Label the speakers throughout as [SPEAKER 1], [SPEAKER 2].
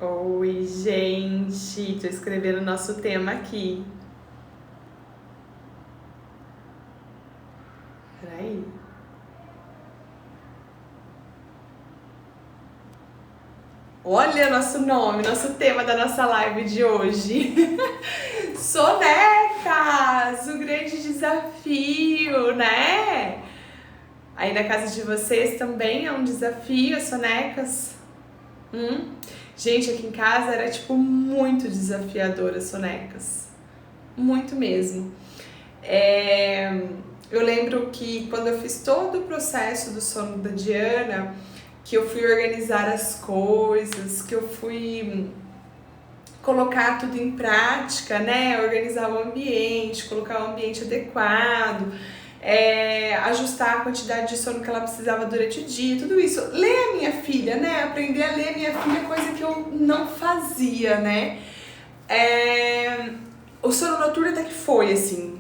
[SPEAKER 1] Oi, gente! Tô escrevendo o nosso tema aqui. Peraí. Olha nosso nome, nosso tema da nossa live de hoje. Sonecas! O grande desafio, né? Aí na casa de vocês também é um desafio as sonecas? Gente, aqui em casa era muito desafiador as sonecas. Muito mesmo. Eu lembro que quando eu fiz todo o processo do sono da Diana, que eu fui organizar as coisas, que eu fui colocar tudo em prática, né? Organizar o ambiente, colocar o ambiente adequado, ajustar a quantidade de sono que ela precisava durante o dia, tudo isso. Ler a minha filha, né? Aprender a ler a minha filha, coisa que eu não fazia, né? O sono noturno até que foi, assim,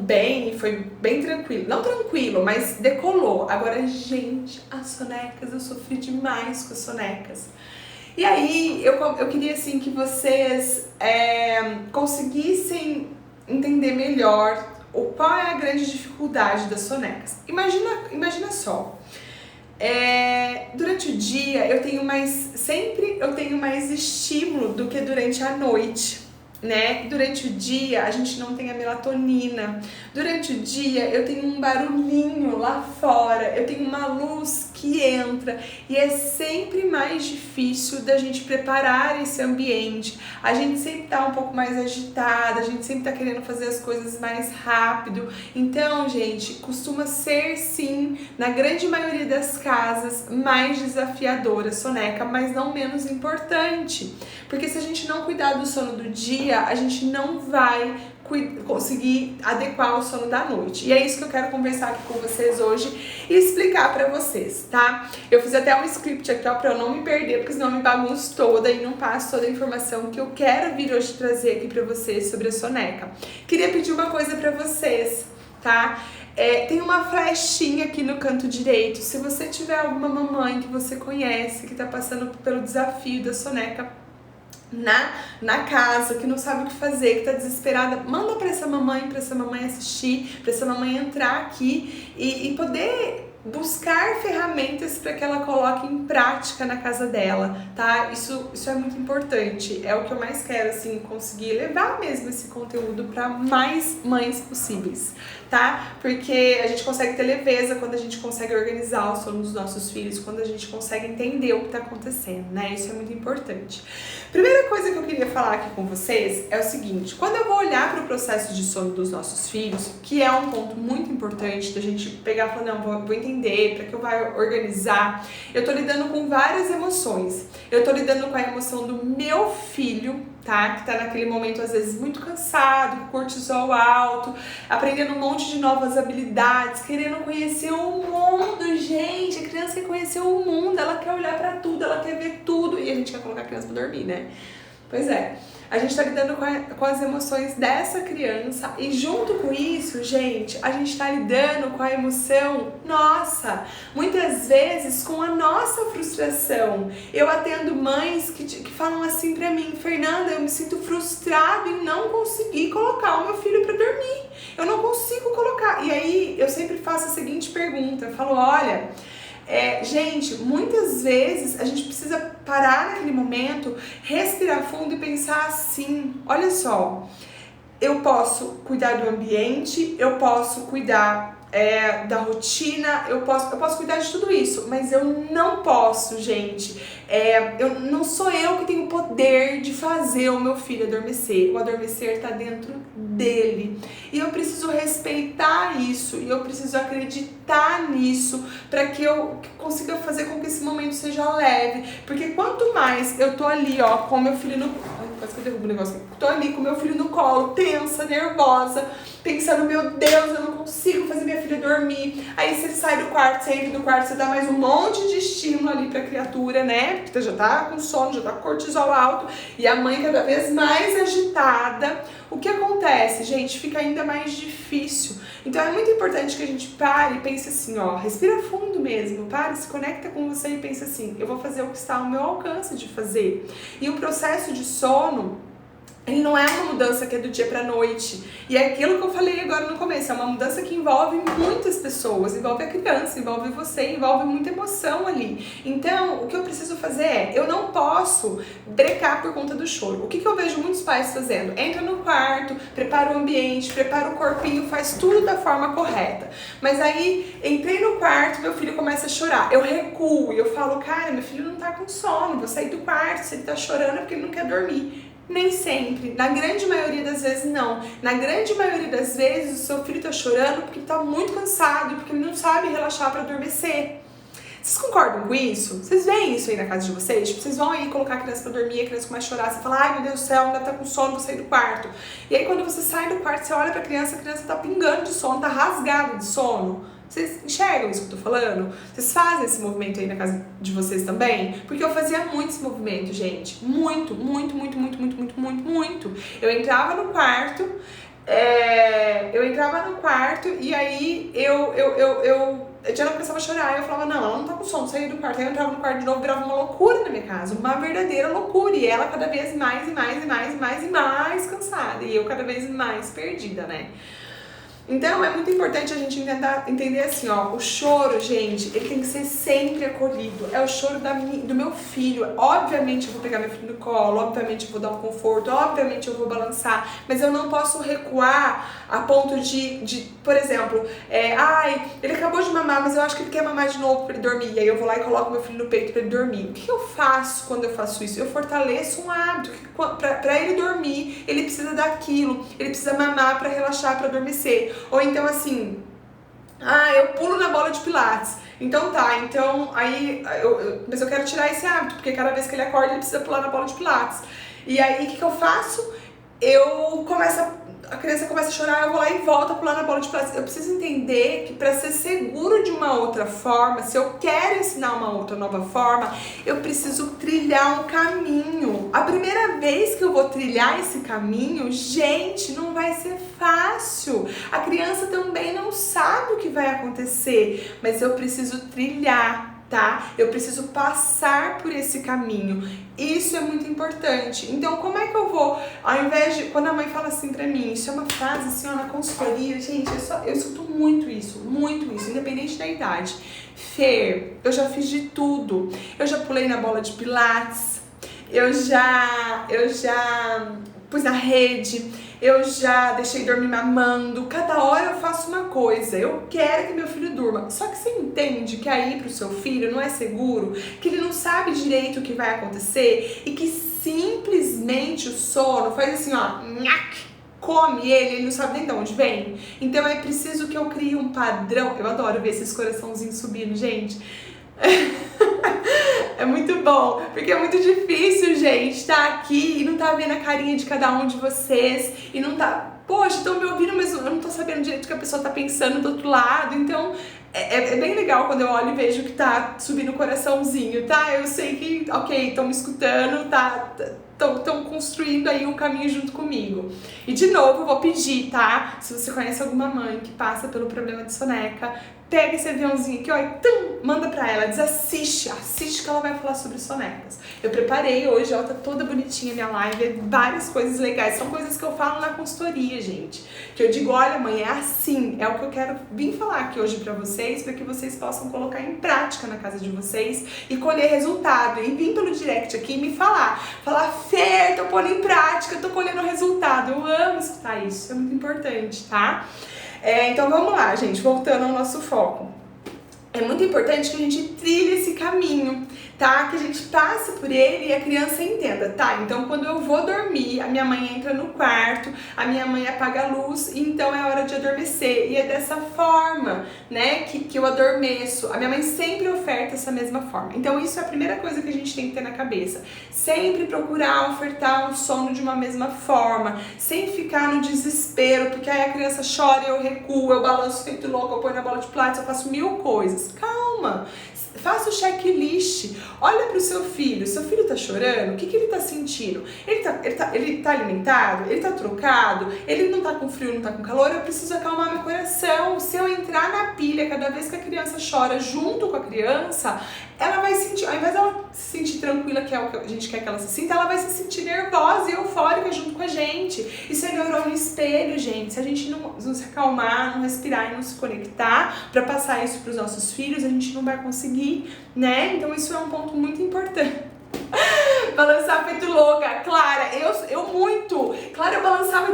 [SPEAKER 1] bem, foi bem tranquilo. Não tranquilo, mas decolou. Agora, gente, as sonecas, eu sofri demais com as sonecas. E aí, eu queria, assim, que vocês conseguissem entender melhor qual é a grande dificuldade das sonecas. Imagina só. Durante o dia, sempre eu tenho mais estímulo do que durante a noite. Né? Durante o dia a gente não tem a melatonina. Durante o dia eu tenho um barulhinho lá fora, eu tenho uma luz que entra e é sempre mais difícil da gente preparar esse ambiente. A gente sempre tá um pouco mais agitada, a gente sempre tá querendo fazer as coisas mais rápido. Então, gente, costuma ser sim, na grande maioria das casas, mais desafiadora a soneca, mas não menos importante. Porque se a gente não cuidar do sono do dia, a gente não vai conseguir adequar o sono da noite. E é isso que eu quero conversar aqui com vocês hoje e explicar pra vocês, tá? Eu fiz até um script aqui, ó, pra eu não me perder, porque senão eu me bagunço toda e não passo toda a informação que eu quero vir hoje trazer aqui pra vocês sobre a soneca. Queria pedir uma coisa pra vocês, tá? Tem uma flechinha aqui no canto direito. Se você tiver alguma mamãe que você conhece, que tá passando pelo desafio da soneca na casa, que não sabe o que fazer, que tá desesperada, manda pra essa mamãe assistir, pra essa mamãe entrar aqui e poder buscar ferramentas para que ela coloque em prática na casa dela, tá? Isso é muito importante, é o que eu mais quero, assim, conseguir levar mesmo esse conteúdo para mais mães possíveis, tá? Porque a gente consegue ter leveza quando a gente consegue organizar o sono dos nossos filhos, quando a gente consegue entender o que tá acontecendo, né? Isso é muito importante. Primeira coisa que eu queria falar aqui com vocês é o seguinte: quando eu vou olhar para o processo de sono dos nossos filhos, que é um ponto muito importante da gente pegar e falar, não, vou entender, para que eu vá organizar, eu tô lidando com várias emoções. Eu tô lidando com a emoção do meu filho, tá? Que tá naquele momento, às vezes, muito cansado, com cortisol alto, aprendendo um monte de novas habilidades, querendo conhecer o mundo, gente. A criança quer conhecer o mundo, ela quer olhar pra tudo, ela quer ver tudo, e a gente quer colocar a criança pra dormir, né? Pois é, a gente tá lidando com as emoções dessa criança e junto com isso, gente, a gente tá lidando com a emoção nossa, muitas vezes com a nossa frustração. Eu atendo mães que falam assim pra mim: Fernanda, eu me sinto frustrada em não conseguir colocar o meu filho pra dormir, eu não consigo colocar. E aí eu sempre faço a seguinte pergunta, eu falo, olha, gente, muitas vezes a gente precisa parar naquele momento, respirar fundo e pensar assim: olha só, eu posso cuidar do ambiente, eu posso cuidar da rotina, eu posso cuidar de tudo isso, mas eu não posso, gente, não sou eu que tenho o poder de fazer o meu filho adormecer. O adormecer está dentro dele e eu preciso respeitar isso e eu preciso acreditar nisso para que eu consiga fazer com que esse momento seja leve, porque quanto mais eu tô ali, ó, com meu filho no... Quase que eu derrubo o negócio aqui. Tô ali com meu filho no colo, tensa, nervosa, pensando, meu Deus, eu não consigo fazer minha filha dormir. Aí você sai do quarto, você entra do quarto, você dá mais um monte de estímulo ali pra criatura, né? Porque já tá com sono, já tá com cortisol alto, e a mãe cada vez mais agitada. O que acontece, gente? Fica ainda mais difícil. Então é muito importante que a gente pare e pense assim, ó, respira fundo mesmo, pare, se conecta com você e pense assim, eu vou fazer o que está ao meu alcance de fazer. E o processo de sono, ele não é uma mudança que é do dia pra noite. E é aquilo que eu falei agora no começo, é uma mudança que envolve muitas pessoas, envolve a criança, envolve você, envolve muita emoção ali. Então, o que eu preciso fazer é, eu não posso brecar por conta do choro. O que eu vejo muitos pais fazendo? Entra no quarto, prepara o ambiente, prepara o corpinho, faz tudo da forma correta. Mas aí, entrei no quarto, meu filho começa a chorar. Eu recuo e eu falo, cara, meu filho não tá com sono, vou sair do quarto, se ele tá chorando é porque ele não quer dormir. Nem sempre, na grande maioria das vezes não. Na grande maioria das vezes o seu filho tá chorando porque ele tá muito cansado, porque ele não sabe relaxar para adormecer. Vocês concordam com isso? Vocês veem isso aí na casa de vocês? Tipo, vocês vão aí colocar a criança pra dormir, a criança começa a chorar, você fala, ai meu Deus do céu, ainda tá com sono, vou sair do quarto. E aí quando você sai do quarto, você olha pra criança, a criança tá pingando de sono, tá rasgada de sono. Vocês enxergam isso que eu tô falando? Vocês fazem esse movimento aí na casa de vocês também? Porque eu fazia muito esse movimento, gente. Muito. Eu entrava no quarto, e aí a Diana começava a chorar, e eu falava, não, ela não tá com sono, saía do quarto. Aí eu entrava no quarto de novo, virava uma loucura na minha casa, uma verdadeira loucura. E ela cada vez mais cansada, e eu cada vez mais perdida, né? Então é muito importante a gente entender assim, ó, o choro, gente, ele tem que ser sempre acolhido. É o choro do meu filho. Obviamente eu vou pegar meu filho no colo, obviamente eu vou dar um conforto, obviamente eu vou balançar, mas eu não posso recuar a ponto de por exemplo, ele acabou de mamar, mas eu acho que ele quer mamar de novo pra ele dormir. E aí eu vou lá e coloco meu filho no peito pra ele dormir. O que eu faço quando eu faço isso? Eu fortaleço um hábito que pra ele dormir, ele precisa daquilo, ele precisa mamar pra relaxar, pra adormecer. Ou então assim, eu pulo na bola de pilates. Então mas eu quero tirar esse hábito, porque cada vez que ele acorda ele precisa pular na bola de pilates. E aí o que eu faço? A criança começa a chorar, eu vou lá e volto a pular na bola de pilates. Eu preciso entender que para ser seguro de uma outra forma, se eu quero ensinar uma outra nova forma, eu preciso trilhar um caminho. A primeira vez que eu vou trilhar esse caminho, gente, não vai ser fácil. A criança também não sabe o que vai acontecer, mas eu preciso trilhar. Tá? Eu preciso passar por esse caminho. Isso é muito importante. Então, como é que eu vou, ao invés de, quando a mãe fala assim pra mim, isso é uma frase assim, ó, na consultoria, gente, eu escuto muito isso, independente da idade. Fer, eu já fiz de tudo. Eu já pulei na bola de pilates, eu já pus na rede, eu já deixei dormir mamando, cada hora eu faço uma coisa, eu quero que meu filho durma. Só que você entende que aí pro seu filho não é seguro, que ele não sabe direito o que vai acontecer e que simplesmente o sono faz assim, ó, come ele não sabe nem de onde vem. Então é preciso que eu crie um padrão. Eu adoro ver esses coraçãozinhos subindo, gente. É muito bom, porque é muito difícil, gente, tá aqui e não tá vendo a carinha de cada um de vocês e não tá, poxa, estão me ouvindo, mas eu não tô sabendo direito o que a pessoa tá pensando do outro lado. Então é bem legal quando eu olho e vejo que tá subindo o coraçãozinho, tá? Eu sei que, ok, estão me escutando, tá? Estão construindo aí um caminho junto comigo. E de novo, eu vou pedir, tá? Se você conhece alguma mãe que passa pelo problema de soneca, pega esse aviãozinho aqui, ó, e manda pra ela, assiste que ela vai falar sobre sonecas. Eu preparei hoje, ela tá toda bonitinha minha live, várias coisas legais, são coisas que eu falo na consultoria, gente. Que eu digo, olha mãe, é assim, é o que eu quero vir falar aqui hoje pra vocês, pra que vocês possam colocar em prática na casa de vocês e colher resultado. E vir pelo direct aqui e me falar, Fer, tô pondo em prática, tô colhendo resultado. Eu amo escutar isso, é muito importante, tá? Então vamos lá, gente, voltando ao nosso foco. É muito importante que a gente trilhe esse caminho, tá? Que a gente passe por ele e a criança entenda, tá? Então quando eu vou dormir, a minha mãe entra no quarto, a minha mãe apaga a luz, e então é hora de adormecer. E é dessa forma, né, que eu adormeço. A minha mãe sempre oferta essa mesma forma. Então isso é a primeira coisa que a gente tem que ter na cabeça. Sempre procurar ofertar o sono de uma mesma forma, sem ficar no desespero, porque aí a criança chora, eu recuo, eu balanço feito louco, eu ponho na bola de pilates, eu faço mil coisas. Calma, faça o checklist, olha pro seu filho tá chorando, o que ele tá sentindo? Ele tá alimentado? Ele tá trocado? Ele não tá com frio, não tá com calor? Eu preciso acalmar meu coração. Se eu entrar na pilha cada vez que a criança chora junto com a criança, ela vai sentir, ao invés dela se sentir tranquila, que é o que a gente quer que ela se sinta, ela vai se sentir nervosa e eufórica junto com a gente. Isso é neurônio espelho, gente. Se a gente não se acalmar, não respirar e não se conectar para passar isso pros nossos filhos, a gente não vai conseguir, né? Então isso é um ponto muito importante. Balançar feito louca, Clara, eu balançava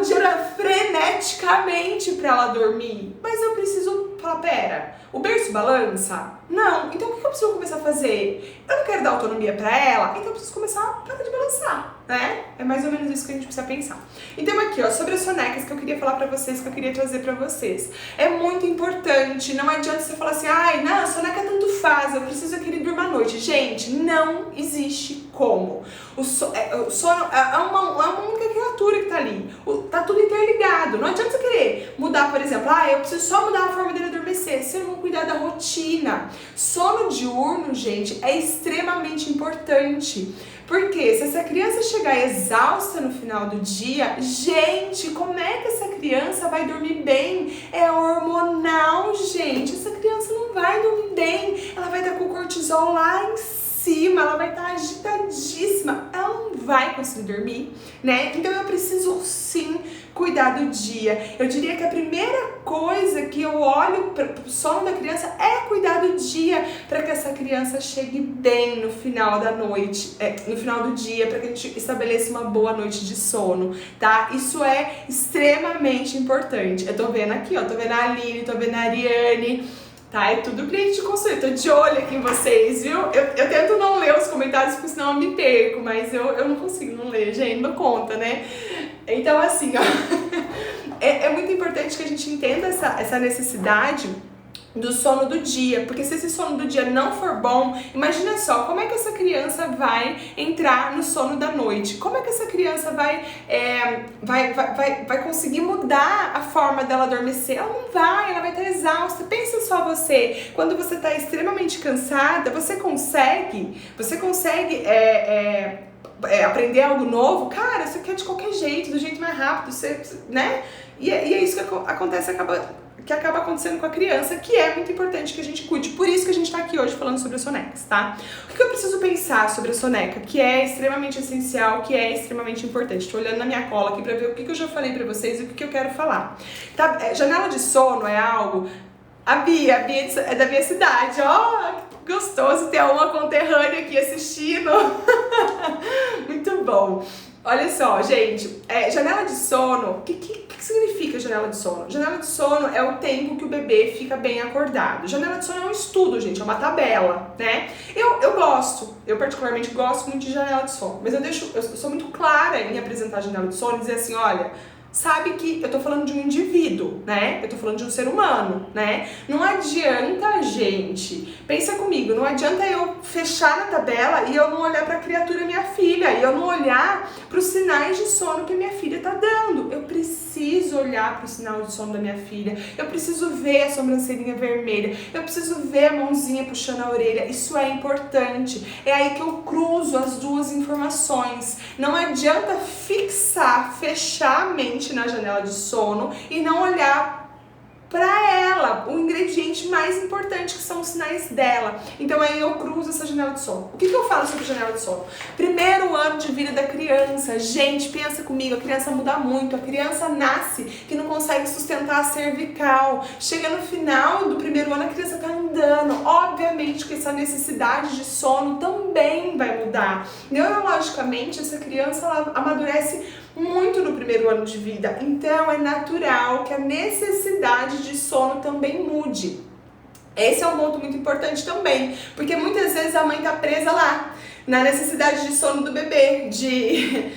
[SPEAKER 1] freneticamente pra ela dormir, mas eu preciso falar, pera, o berço balança? Não, então o que eu preciso começar a fazer? Eu não quero dar autonomia pra ela, então eu preciso começar a parar de balançar, né? É mais ou menos isso que a gente precisa pensar. Então aqui, ó, sobre as sonecas que eu queria falar pra vocês, que eu queria trazer pra vocês. É muito importante, não adianta você falar assim, ai, não, a soneca tanto faz, eu preciso que ele durma à noite. Gente, não existe como. O sono é uma única criatura que tá ali. Tá tudo interligado. Não adianta você querer mudar, por exemplo, eu preciso só mudar a forma dele adormecer, se eu não cuidar da rotina. Sono diurno, gente, é extremamente importante. Porque se essa criança chegar exausta no final do dia, gente, como é que essa criança vai dormir bem? É hormonal, gente. Essa criança não vai dormir bem. Ela vai estar com o cortisol lá em cima, ela vai estar agitadíssima. Ela não vai conseguir dormir, né? Então eu preciso sim cuidar do dia. Eu diria que a primeira coisa que eu olho para o sono da criança é cuidar do dia, para que essa criança chegue bem no final da noite, no final do dia, para que a gente estabeleça uma boa noite de sono, tá? Isso é extremamente importante. Eu tô vendo aqui, ó, tô vendo a Aline, tô vendo a Ariane, tá? É tudo cliente de consulta. Tô de olho aqui em vocês, viu? Eu tento não ler os comentários, porque senão eu me perco, mas eu não consigo não ler, gente, não conta, né? Então, assim, ó, é muito importante que a gente entenda essa necessidade do sono do dia, porque se esse sono do dia não for bom, imagina só, como é que essa criança vai entrar no sono da noite? Como é que essa criança vai conseguir mudar a forma dela adormecer? Ela não vai, ela vai estar exausta. Pensa só você, quando você está extremamente cansada, você consegue aprender algo novo, cara, você quer de qualquer jeito, do jeito mais rápido, né? E é isso que acaba acontecendo com a criança, que é muito importante que a gente cuide. Por isso que a gente tá aqui hoje falando sobre as sonecas, tá? O que eu preciso pensar sobre a soneca, que é extremamente essencial, que é extremamente importante? Tô olhando na minha cola aqui pra ver o que eu já falei pra vocês e o que eu quero falar. Tá? Janela de sono é algo... A Bia é da minha cidade, ó, que gostoso ter uma conterrânea aqui assistindo. Muito bom. Olha só, gente, janela de sono, o que significa janela de sono? Janela de sono é o tempo que o bebê fica bem acordado. Janela de sono é um estudo, gente, é uma tabela, né? Eu particularmente gosto muito de janela de sono, mas eu sou muito clara em apresentar a janela de sono e dizer assim, olha, sabe que eu tô falando de um indivíduo, né? Eu tô falando de um ser humano, né? Não adianta, gente, pensa comigo, não adianta eu fechar na tabela e eu não olhar pra criatura minha filha, e eu não olhar pros sinais de sono que minha filha tá dando. Eu preciso olhar pro sinal de sono da minha filha, eu preciso ver a sobrancelhinha vermelha, eu preciso ver a mãozinha puxando a orelha. Isso é importante. É aí que eu cruzo as duas informações. Não adianta fechar a mente na janela de sono e não olhar para ela, o ingrediente mais importante, que são os sinais dela. Então aí eu cruzo essa janela de sono. O que eu falo sobre janela de sono? Primeiro ano de vida da criança. Gente, pensa comigo, a criança muda muito. A criança nasce que não consegue sustentar a cervical. Chega no final do primeiro ano, a criança tá andando. Obviamente que essa necessidade de sono também vai mudar. Neurologicamente, essa criança ela amadurece muito no primeiro ano de vida. Então é natural que a necessidade de sono também mude. Esse é um ponto muito importante também, porque muitas vezes a mãe tá presa lá na necessidade de sono do bebê de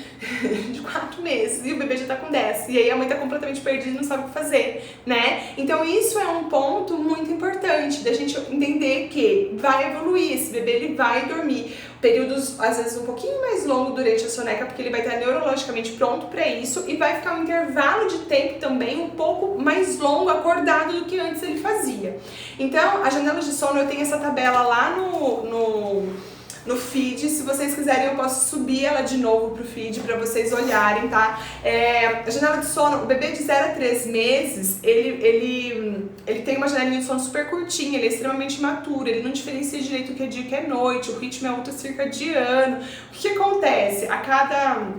[SPEAKER 1] 4 meses e o bebê já tá com 10, e aí a mãe tá completamente perdida e não sabe o que fazer, né? Então isso é um ponto muito importante da gente entender que vai evoluir, esse bebê ele vai dormir. períodos às vezes um pouquinho mais longo durante a soneca, porque ele vai estar neurologicamente pronto para isso e vai ficar um intervalo de tempo também um pouco mais longo acordado do que antes ele fazia. Então, as janelas de sono, eu tenho essa tabela lá no feed. Se vocês quiserem, eu posso subir ela de novo pro feed para vocês olharem, tá? A janela de sono, o bebê de 0 a 3 meses, ele tem uma janelinha de sono super curtinha, ele é extremamente imaturo, ele não diferencia direito o que é dia e o que é noite, o ritmo é ultracircadiano. O que acontece? A cada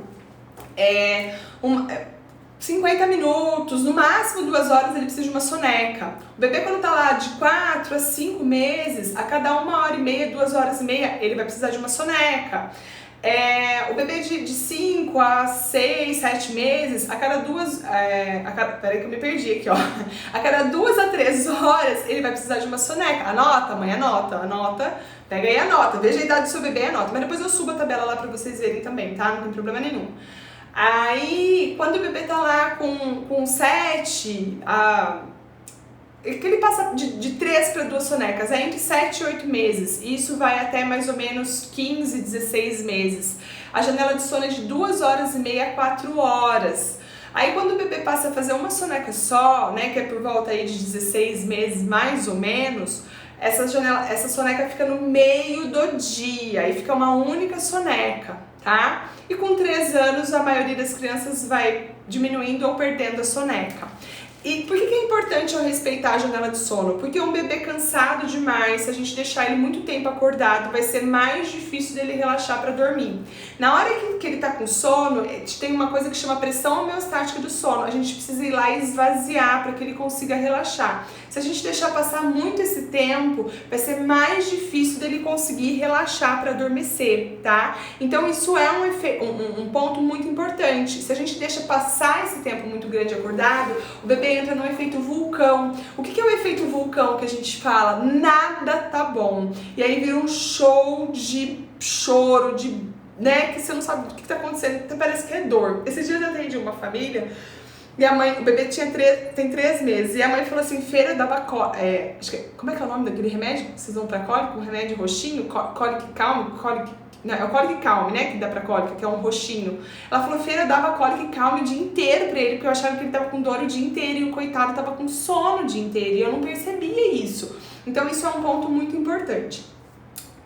[SPEAKER 1] 50 minutos, no máximo 2 horas, ele precisa de uma soneca. O bebê, quando tá lá de 4 a 5 meses, a cada 1h30, 2h30, ele vai precisar de uma soneca. O bebê de 5 a 6, 7 meses, a cada peraí que eu me perdi aqui, ó. A cada 2 a 3 horas, ele vai precisar de uma soneca. Anota, mãe, anota. Pega aí e anota. Veja a idade do seu bebê e anota. Mas depois eu subo a tabela lá pra vocês verem também, tá? Não tem problema nenhum. Aí, quando o bebê tá lá com 7, que ele passa de 3 para 2 sonecas, é entre 7 e 8 meses. Isso vai até mais ou menos 15, 16 meses. A janela de sono é de 2h30 a 4 horas. Aí, quando o bebê passa a fazer uma soneca só, né, que é por volta aí de 16 meses mais ou menos, essa soneca fica no meio do dia e fica uma única soneca, tá? E com 3 anos a maioria das crianças vai diminuindo ou perdendo a soneca. E por que é importante eu respeitar a janela de sono? Porque um bebê cansado demais, se a gente deixar ele muito tempo acordado, vai ser mais difícil dele relaxar para dormir. Na hora que ele tá com sono, tem uma coisa que chama pressão homeostática do sono. A gente precisa ir lá e esvaziar para que ele consiga relaxar. Se a gente deixar passar muito esse tempo, vai ser mais difícil dele conseguir relaxar para adormecer, tá? Então isso é um ponto muito importante. Se a gente deixa passar esse tempo muito grande acordado, o bebê entra no efeito vulcão. O que é o efeito vulcão que a gente fala? Nada tá bom. E aí vira um show de choro, né? Que você não sabe o que tá acontecendo, então parece que é dor. Esses dias eu atendi uma família e a mãe, o bebê tem 3 meses, e a mãe falou assim, feira dava como é que é o nome daquele remédio que vocês vão pra cólica? Um remédio roxinho? Cólica Calme? Não, é o Cólica Calme, né, que dá pra cólica, que é um roxinho. Ela falou, feira, eu dava Cólica Calme o dia inteiro pra ele, porque eu achava que ele tava com dor o dia inteiro, e o coitado tava com sono o dia inteiro, e eu não percebia isso. Então isso é um ponto muito importante.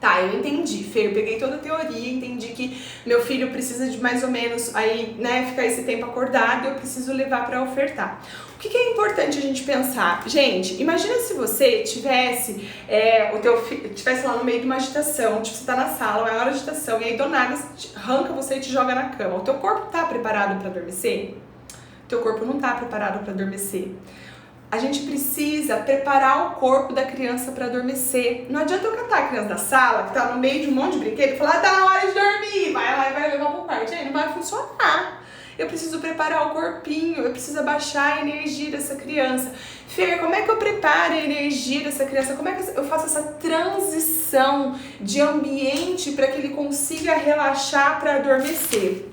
[SPEAKER 1] Tá, eu entendi, Fê, eu peguei toda a teoria, entendi que meu filho precisa de mais ou menos aí, né, ficar esse tempo acordado, eu preciso levar pra ofertar. O que é importante a gente pensar? Gente, imagina se você tivesse, o teu filho tivesse lá no meio de uma agitação, tipo, você tá na sala, é hora de agitação, e aí do nada arranca você e te joga na cama. O teu corpo tá preparado pra adormecer? O teu corpo não tá preparado pra adormecer. A gente precisa preparar o corpo da criança para adormecer. Não adianta eu catar a criança da sala, que tá no meio de um monte de brinquedo, e falar, tá na hora de dormir, vai lá e vai levar pro quarto. Aí não vai funcionar. Eu preciso preparar o corpinho, eu preciso abaixar a energia dessa criança. Fer, como é que eu preparo a energia dessa criança? Como é que eu faço essa transição de ambiente para que ele consiga relaxar para adormecer?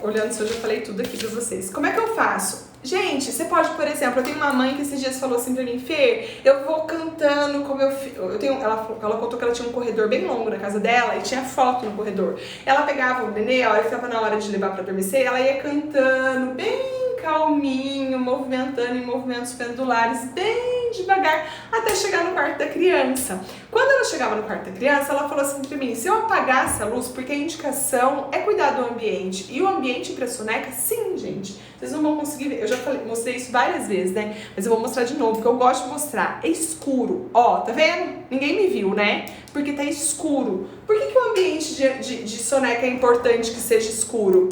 [SPEAKER 1] Olhando se eu já falei tudo aqui pra vocês. Como é que eu faço? Gente, você pode, por exemplo, eu tenho uma mãe que esses dias falou assim pra mim, Fer, eu vou cantando com meu filho. Ela contou que ela tinha um corredor bem longo na casa dela e tinha foto no corredor. Ela pegava o nenê, a hora que tava na hora de levar pra adormecer, ela ia cantando bem calminho, movimentando em movimentos pendulares, bem devagar, até chegar no quarto da criança. Quando ela chegava no quarto da criança, ela falou assim pra mim, se eu apagasse a luz, porque a indicação é cuidar do ambiente, e o ambiente pra soneca, sim, gente, vocês não vão conseguir ver, eu já mostrei isso várias vezes, né, mas eu vou mostrar de novo, porque eu gosto de mostrar, é escuro, ó, tá vendo? Ninguém me viu, né, porque tá escuro. Por que o ambiente de soneca é importante que seja escuro?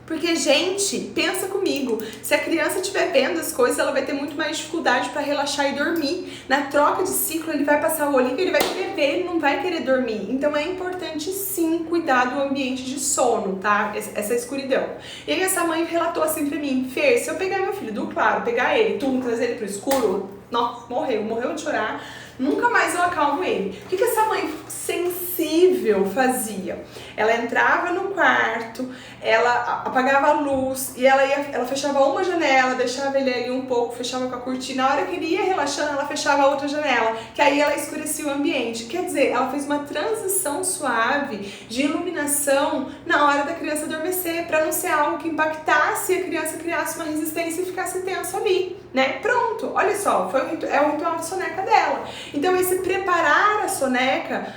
[SPEAKER 1] Porque, gente, pensa comigo, se a criança estiver vendo as coisas, ela vai ter muito mais dificuldade para relaxar e dormir. Na troca de ciclo, ele vai passar o olhinho, ele vai querer ver, ele não vai querer dormir. Então é importante sim cuidar do ambiente de sono, tá? Essa escuridão. E aí essa mãe relatou assim pra mim, Fer, se eu pegar meu filho do claro, pegar ele, trazer ele pro escuro, nossa, morreu de chorar. Nunca mais eu acalmo ele. O que essa mãe sensível fazia? Ela entrava no quarto, ela apagava a luz e ela fechava uma janela, deixava ele ali um pouco, fechava com a cortina. Na hora que ele ia relaxando, ela fechava a outra janela, que aí ela escurecia o ambiente. Quer dizer, ela fez uma transição suave de iluminação na hora da criança adormecer, para não ser algo que impactasse e a criança criasse uma resistência e ficasse tenso ali, né? Pronto, olha só, é o ritual da soneca dela. Então esse preparar a soneca,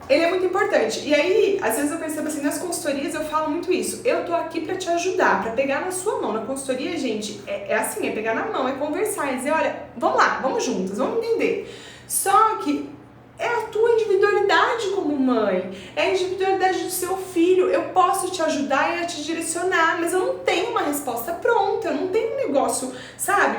[SPEAKER 1] ele é muito importante. E aí, às vezes eu percebo assim, nas consultorias eu falo muito isso. Eu tô aqui pra te ajudar, pra pegar na sua mão. Na consultoria, gente, é assim, é pegar na mão, é conversar, é dizer, olha, vamos lá, vamos juntas, vamos entender. Só que é a tua individualidade como mãe, é a individualidade do seu filho. Eu posso te ajudar e a te direcionar, mas eu não tenho uma resposta pronta, eu não tenho um negócio, sabe,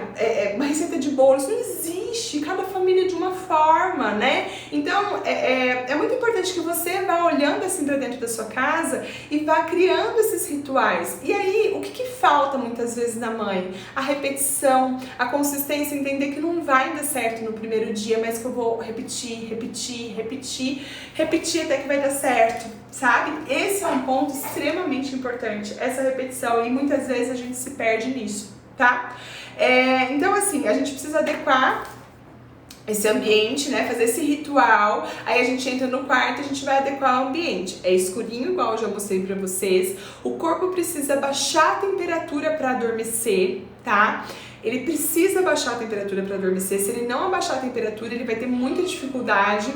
[SPEAKER 1] uma receita de bolo, isso não existe, cada família é de uma forma, né? Então, é muito importante que você vá olhando assim pra dentro da sua casa e vá criando esses rituais. E aí, o que falta muitas vezes na mãe? A repetição, a consistência, entender que não vai dar certo no primeiro dia, mas que eu vou repetir até que vai dar certo, sabe? Esse é um ponto extremamente importante, essa repetição, e muitas vezes a gente se perde nisso, tá? Então assim, a gente precisa adequar esse ambiente, né, fazer esse ritual. Aí a gente entra no quarto e a gente vai adequar o ambiente. É escurinho, igual eu já mostrei pra vocês. O corpo precisa baixar a temperatura para adormecer, tá? Ele precisa baixar a temperatura para adormecer. Se ele não abaixar a temperatura, ele vai ter muita dificuldade.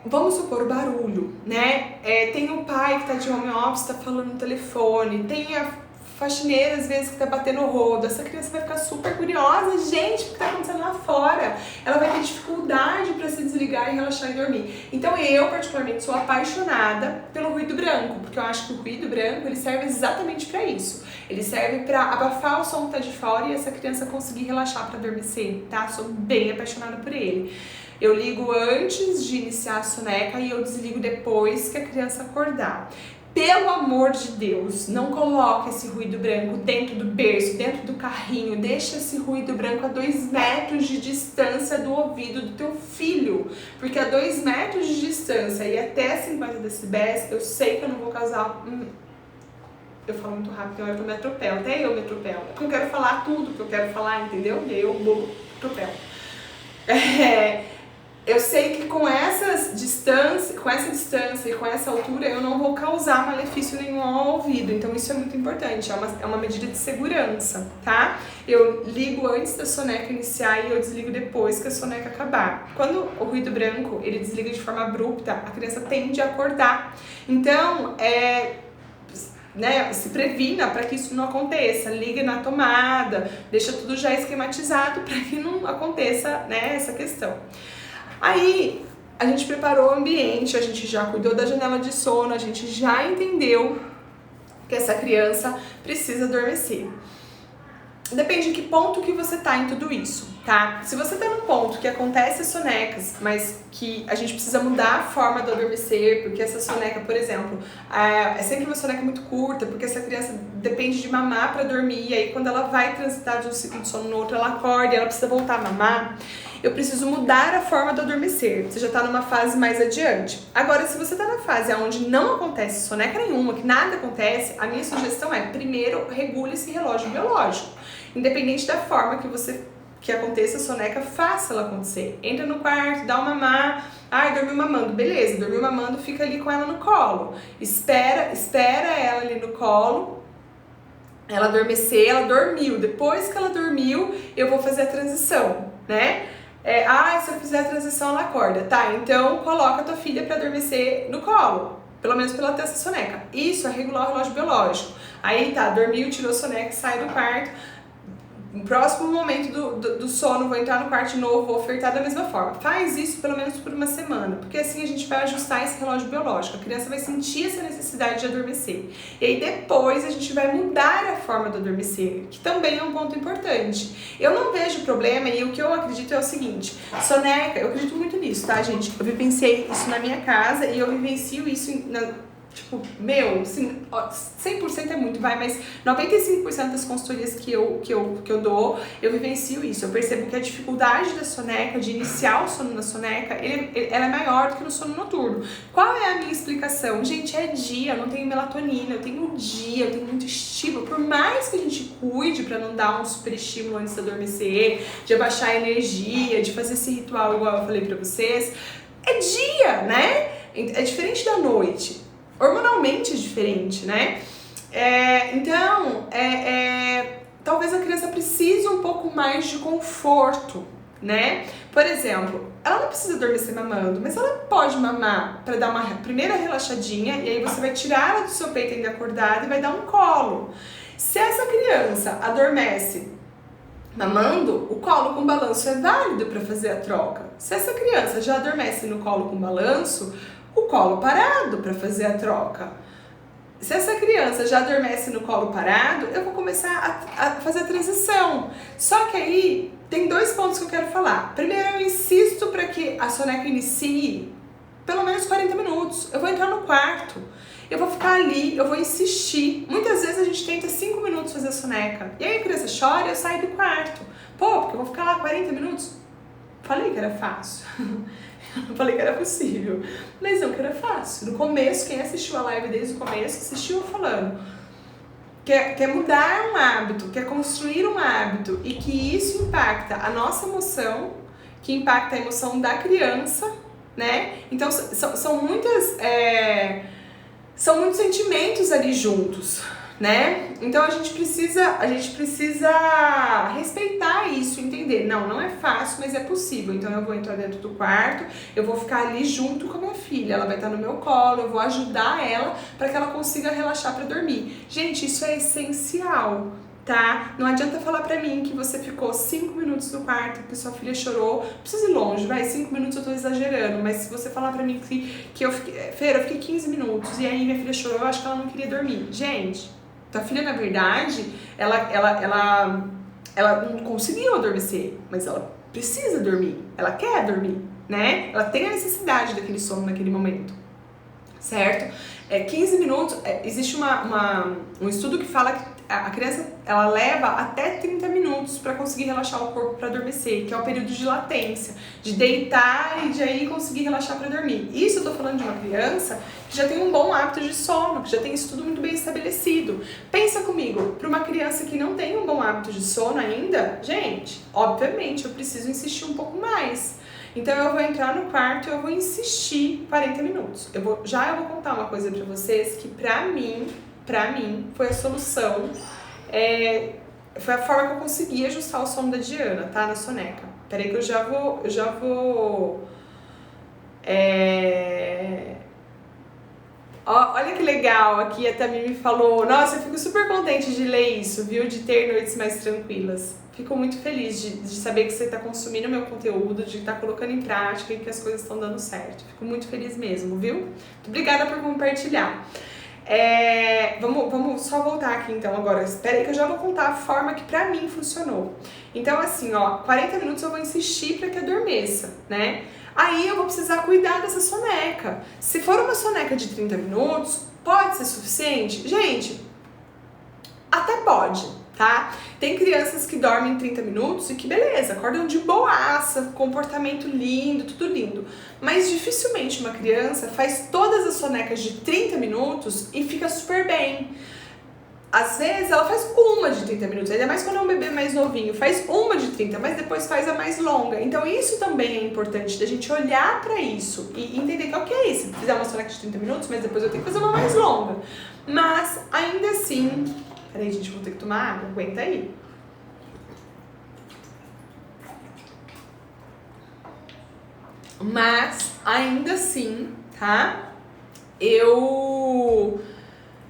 [SPEAKER 1] Vamos supor o barulho, né? Tem o pai que tá de home office, tá falando no telefone, tem a faxineira às vezes que tá batendo o rodo. Essa criança vai ficar super curiosa, gente, o que tá acontecendo lá fora? Ela vai ter dificuldade para se desligar e relaxar e dormir. Então eu particularmente sou apaixonada pelo ruído branco, porque eu acho que o ruído branco ele serve exatamente para isso. Ele serve para abafar o som que tá de fora e essa criança conseguir relaxar para adormecer, tá? Sou bem apaixonada por ele. Eu ligo antes de iniciar a soneca e eu desligo depois que a criança acordar. Pelo amor de Deus, não coloque esse ruído branco dentro do berço, dentro do carrinho. Deixa esse ruído branco a 2 metros de distância do ouvido do teu filho. Porque a 2 metros de distância e até 50 decibéis, eu sei que eu não vou causar... Eu falo muito rápido, tem hora que eu me atropelo. Até eu me atropelo. Porque eu quero falar tudo que eu quero falar, entendeu? E aí eu atropelo. Eu sei que com essa distância e com essa altura eu não vou causar malefício nenhum ao ouvido, então isso é muito importante, é uma medida de segurança, tá? Eu ligo antes da soneca iniciar e eu desligo depois que a soneca acabar. Quando o ruído branco ele desliga de forma abrupta, a criança tende a acordar, então se previna para que isso não aconteça, liga na tomada, deixa tudo já esquematizado para que não aconteça, né, essa questão. Aí, a gente preparou o ambiente, a gente já cuidou da janela de sono, a gente já entendeu que essa criança precisa adormecer. Depende de que ponto que você tá em tudo isso, tá? Se você tá num ponto que acontece as sonecas, mas que a gente precisa mudar a forma do adormecer, porque essa soneca, por exemplo, é sempre uma soneca muito curta, porque essa criança depende de mamar para dormir, e aí quando ela vai transitar de um ciclo de sono no outro, ela acorda e ela precisa voltar a mamar, eu preciso mudar a forma do adormecer. Você já tá numa fase mais adiante. Agora, se você tá na fase onde não acontece soneca nenhuma, que nada acontece, a minha sugestão é, primeiro, regule esse relógio biológico. Independente da forma que aconteça a soneca, faça ela acontecer. Entra no quarto, dá uma mamar. Dormiu mamando. Beleza, dormiu mamando, fica ali com ela no colo. Espera ela ali no colo. Ela adormecer, ela dormiu. Depois que ela dormiu, eu vou fazer a transição, né? Se eu fizer a transição, ela acorda. Tá, então coloca a tua filha pra adormecer no colo. Pelo menos pela essa soneca. Isso é regular o relógio biológico. Aí tá, dormiu, tirou a soneca, sai do quarto. No próximo momento do sono, vou entrar no quarto de novo, vou ofertar da mesma forma. Faz isso pelo menos por uma semana, porque assim a gente vai ajustar esse relógio biológico. A criança vai sentir essa necessidade de adormecer. E aí depois a gente vai mudar a forma do adormecer, que também é um ponto importante. Eu não vejo problema e o que eu acredito é o seguinte, soneca, eu acredito muito nisso, tá, gente? Eu vivenciei isso na minha casa e eu vivencio isso Tipo, meu, assim, 100% é muito, vai, mas 95% das consultorias que eu dou, eu vivencio isso. Eu percebo que a dificuldade da soneca, de iniciar o sono na soneca, ela é maior do que no sono noturno. Qual é a minha explicação? Gente, é dia, eu não tenho melatonina, eu tenho dia, eu tenho muito estímulo. Por mais que a gente cuide pra não dar um super estímulo antes de adormecer, de abaixar a energia, de fazer esse ritual igual eu falei pra vocês, é dia, né? É diferente da noite. Hormonalmente é diferente, né? Então, talvez a criança precise um pouco mais de conforto, né? Por exemplo, ela não precisa adormecer mamando, mas ela pode mamar para dar uma primeira relaxadinha e aí você vai tirar ela do seu peito ainda acordada e vai dar um colo. Se essa criança adormece mamando, o colo com balanço é válido para fazer a troca. Se essa criança já adormece no colo com balanço, o colo parado para fazer a troca. Se essa criança já adormece no colo parado, eu vou começar a fazer a transição. Só que aí tem 2 pontos que eu quero falar. Primeiro, eu insisto para que a soneca inicie pelo menos 40 minutos. Eu vou entrar no quarto, eu vou ficar ali, eu vou insistir. Muitas vezes a gente tenta 5 minutos fazer a soneca. E aí a criança chora e eu saio do quarto. Pô, porque eu vou ficar lá 40 minutos? Falei que era fácil. Eu falei que era possível, mas não que era fácil. No começo, quem assistiu a live desde o começo, assistiu eu falando. Quer mudar um hábito, quer construir um hábito e que isso impacta a nossa emoção, que impacta a emoção da criança, né? Então, são muitos sentimentos ali juntos, né? Então a gente precisa respeitar isso, entender, não é fácil, mas é possível. Então eu vou entrar dentro do quarto, eu vou ficar ali junto com a minha filha, ela vai estar no meu colo, eu vou ajudar ela para que ela consiga relaxar para dormir. Gente, isso é essencial, tá? Não adianta falar pra mim que você ficou 5 minutos no quarto, que sua filha chorou, precisa ir longe, vai, 5 minutos eu tô exagerando, mas se você falar pra mim que eu fiquei 15 minutos e aí minha filha chorou, eu acho que ela não queria dormir. Gente, tua filha, na verdade, ela não conseguiu adormecer, mas ela precisa dormir, ela quer dormir, né? Ela tem a necessidade daquele sono naquele momento, certo? 15 minutos, existe um estudo que fala que a criança, ela leva até 30 minutos para conseguir relaxar o corpo para adormecer, que é o período de latência, de deitar e de aí conseguir relaxar para dormir. Isso eu tô falando de uma criança que já tem um bom hábito de sono, que já tem isso tudo muito bem estabelecido. Pensa comigo, para uma criança que não tem um bom hábito de sono ainda, gente, obviamente eu preciso insistir um pouco mais. Então eu vou entrar no quarto e eu vou insistir 40 minutos. Eu vou contar uma coisa pra vocês que pra mim foi a solução, foi a forma que eu consegui ajustar o sono da Diana, tá? Na soneca. Peraí que eu já vou olha que legal, aqui a Tamir me falou, nossa, eu fico super contente de ler isso, viu? De ter noites mais tranquilas. Fico muito feliz de saber que você está consumindo meu conteúdo, de estar colocando em prática e que as coisas estão dando certo. Fico muito feliz mesmo, viu? Muito obrigada por compartilhar. Vamos só voltar aqui então agora. Espera aí que eu já vou contar a forma que pra mim funcionou. Então assim, 40 minutos eu vou insistir para que adormeça, né? Aí eu vou precisar cuidar dessa soneca. Se for uma soneca de 30 minutos, pode ser suficiente? Gente, até pode, tá? Tem crianças que dormem 30 minutos e que beleza, acordam de boaça, comportamento lindo, tudo lindo. Mas dificilmente uma criança faz todas as sonecas de 30 minutos e fica super bem. Às vezes ela faz uma de 30 minutos, ainda mais quando é um bebê mais novinho, faz uma de 30, mas depois faz a mais longa. Então isso também é importante, da gente olhar pra isso e entender que ok, se fizer uma soneca de 30 minutos, mas depois eu tenho que fazer uma mais longa. Mas ainda assim, peraí gente, vou ter que tomar água, aguenta aí. Mas ainda assim, tá? Eu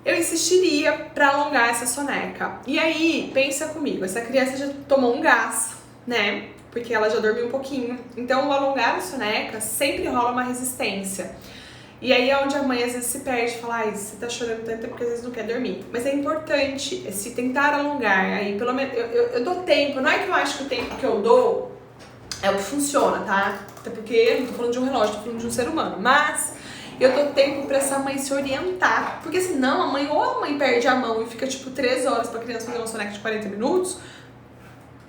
[SPEAKER 1] insistiria para alongar essa soneca. E aí, pensa comigo, essa criança já tomou um gás, né? Porque ela já dormiu um pouquinho. Então, o alongar a soneca sempre rola uma resistência. E aí é onde a mãe às vezes se perde e fala, ai, você tá chorando tanto é porque às vezes não quer dormir. Mas é importante se tentar alongar. Aí, pelo menos, eu dou tempo. Não é que eu acho que o tempo que eu dou é o que funciona, tá? Até porque eu não tô falando de um relógio, tô falando de um ser humano. Mas eu dou tempo pra essa mãe se orientar. Porque senão ou a mãe perde a mão e fica tipo 3 horas pra criança fazer uma soneca de 40 minutos,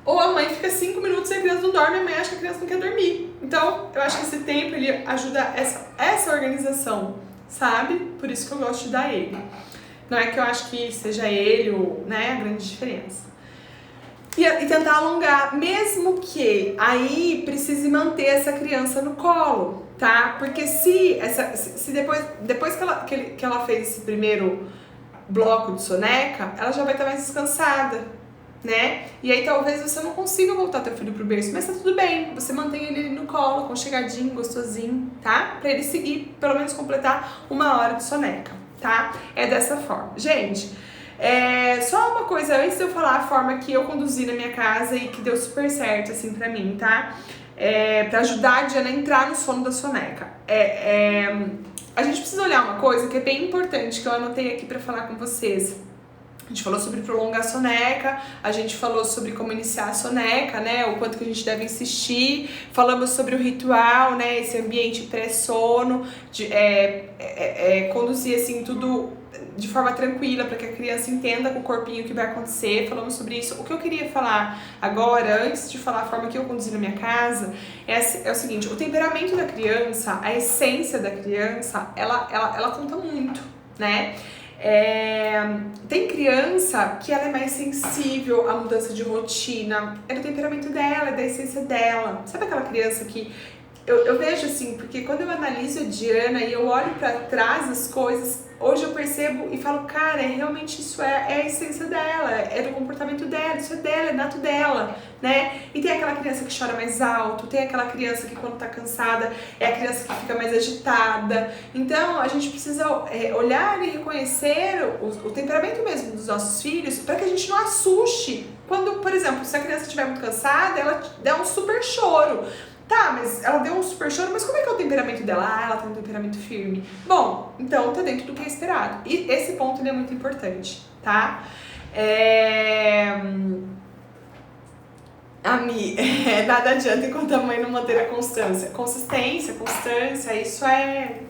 [SPEAKER 1] ou a mãe fica 5 minutos e a criança não dorme, a mãe acha que a criança não quer dormir. Então, eu acho que esse tempo, ele ajuda essa organização, sabe? Por isso que eu gosto de dar ele. Não é que eu acho que seja ele, né, a grande diferença. E tentar alongar, mesmo que aí precise manter essa criança no colo, tá? Porque se depois que ela fez esse primeiro bloco de soneca, ela já vai estar mais descansada, né? E aí talvez você não consiga voltar teu filho pro berço, mas tá tudo bem, você mantém ele no colo, aconchegadinho, gostosinho, tá? Pra ele seguir, pelo menos completar 1 hora de soneca, tá? É dessa forma. Gente, só uma coisa, antes de eu falar a forma que eu conduzi na minha casa e que deu super certo, assim, pra mim, tá? Pra ajudar a Diana a entrar no sono da soneca. A gente precisa olhar uma coisa que é bem importante, que eu anotei aqui pra falar com vocês. A gente falou sobre prolongar a soneca, a gente falou sobre como iniciar a soneca, né, o quanto que a gente deve insistir, falamos sobre o ritual, né, esse ambiente pré-sono, de conduzir assim tudo de forma tranquila para que a criança entenda com o corpinho o que vai acontecer, falamos sobre isso. O que eu queria falar agora, antes de falar a forma que eu conduzi na minha casa, é o seguinte: o temperamento da criança, a essência da criança, ela conta muito, né? Tem criança que ela é mais sensível à mudança de rotina, é do temperamento dela, é da essência dela. Sabe aquela criança que eu vejo assim, porque quando eu analiso a Diana e eu olho pra trás das coisas, hoje eu percebo e falo, cara, realmente isso é a essência dela, é do comportamento dela, isso é dela, é nato dela, né? E tem aquela criança que chora mais alto, tem aquela criança que quando tá cansada é a criança que fica mais agitada. Então a gente precisa olhar e reconhecer o temperamento mesmo dos nossos filhos para que a gente não assuste quando, por exemplo, se a criança estiver muito cansada, ela der um super choro. Tá, mas ela deu um super choro, mas como é que é o temperamento dela? Ah, ela tem um temperamento firme. Bom, então tá dentro do que é esperado. E esse ponto ele é muito importante, tá? Nada adianta enquanto a mãe não manter a constância. Constância, isso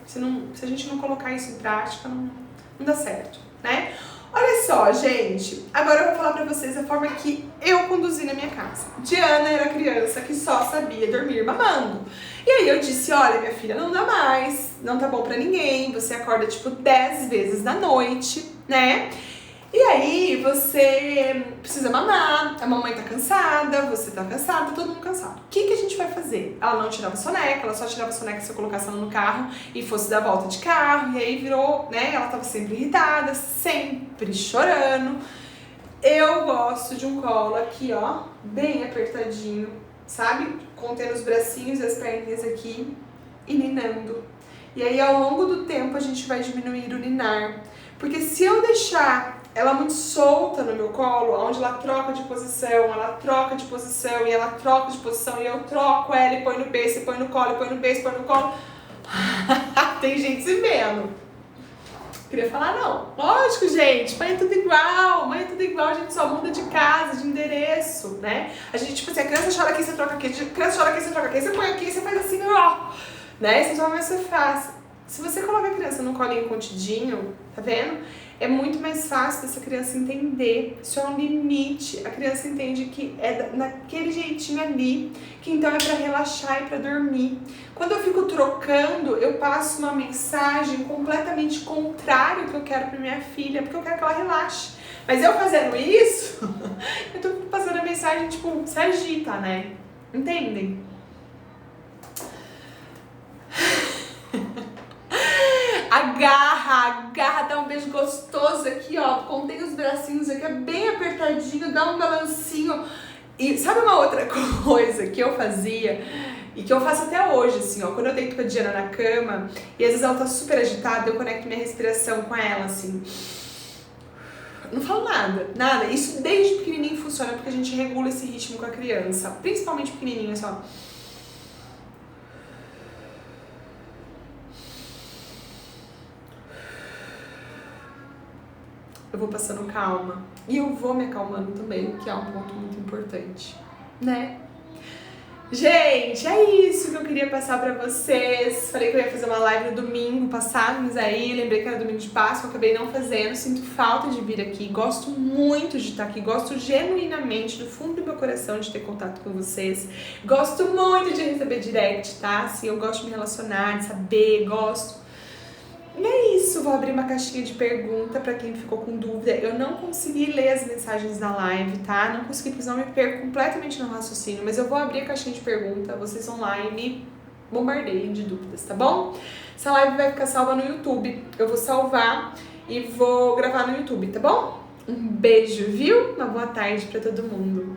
[SPEAKER 1] se a gente não colocar isso em prática, não dá certo, né? Olha só, gente, agora eu vou falar pra vocês a forma que eu conduzi na minha casa. Diana era criança que só sabia dormir mamando. E aí eu disse, olha, minha filha, não dá mais, não tá bom pra ninguém, você acorda tipo 10 vezes na noite, né? E aí você precisa mamar, a mamãe tá cansada, você tá cansado, todo mundo cansado. O que a gente vai fazer? Ela não tirava soneca, ela só tirava soneca se eu colocasse ela no carro e fosse dar volta de carro, e aí virou, né, ela tava sempre irritada, sempre chorando. Eu gosto de um colo aqui, ó, bem apertadinho, sabe? Contendo os bracinhos e as perninhas aqui e ninando. E aí ao longo do tempo a gente vai diminuir o ninar. Porque se eu deixar ela muito solta no meu colo, onde ela troca de posição, e ela troca de posição, e eu troco ela e põe no berço, e põe no colo, e põe no berço, põe no colo. Tem gente se vendo. Queria falar, não. Lógico, gente, mãe é tudo igual, a gente só muda de casa, de endereço, né? A gente, tipo assim, a criança chora aqui, você troca aqui, a criança chora aqui, você troca aqui, você põe aqui, você faz assim, ó, né? Você só mais você faz. Se você coloca a criança num colinho contidinho, tá vendo? É muito mais fácil dessa criança entender. Isso é um limite. A criança entende que é naquele jeitinho ali, que então é pra relaxar e pra dormir. Quando eu fico trocando, eu passo uma mensagem completamente contrária ao que eu quero pra minha filha, porque eu quero que ela relaxe. Mas eu fazendo isso, eu tô passando a mensagem, tipo, se agita, né? Entendem? Agarra, dá um beijo gostoso aqui, ó, contém os bracinhos aqui, é bem apertadinho, dá um balancinho. E sabe uma outra coisa que eu fazia e que eu faço até hoje, assim, ó, quando eu deito com a Diana na cama e às vezes ela tá super agitada, eu conecto minha respiração com ela, assim. Não falo nada. Isso desde pequenininho funciona porque a gente regula esse ritmo com a criança, principalmente pequenininho, assim, ó. Eu vou passando calma. E eu vou me acalmando também, que é um ponto muito importante, né? Gente, é isso que eu queria passar pra vocês. Falei que eu ia fazer uma live no domingo passado, mas aí lembrei que era domingo de Páscoa, acabei não fazendo. Sinto falta de vir aqui, gosto muito de estar aqui, gosto genuinamente, do fundo do meu coração, de ter contato com vocês. Gosto muito de receber direct, tá? Assim, eu gosto de me relacionar, de saber, gosto. E é isso, vou abrir uma caixinha de pergunta pra quem ficou com dúvida. Eu não consegui ler as mensagens da live, tá? Não consegui, porque senão eu me perco completamente no raciocínio. Mas eu vou abrir a caixinha de pergunta, vocês vão lá e me bombardeiem de dúvidas, tá bom? Essa live vai ficar salva no YouTube. Eu vou salvar e vou gravar no YouTube, tá bom? Um beijo, viu? Uma boa tarde pra todo mundo.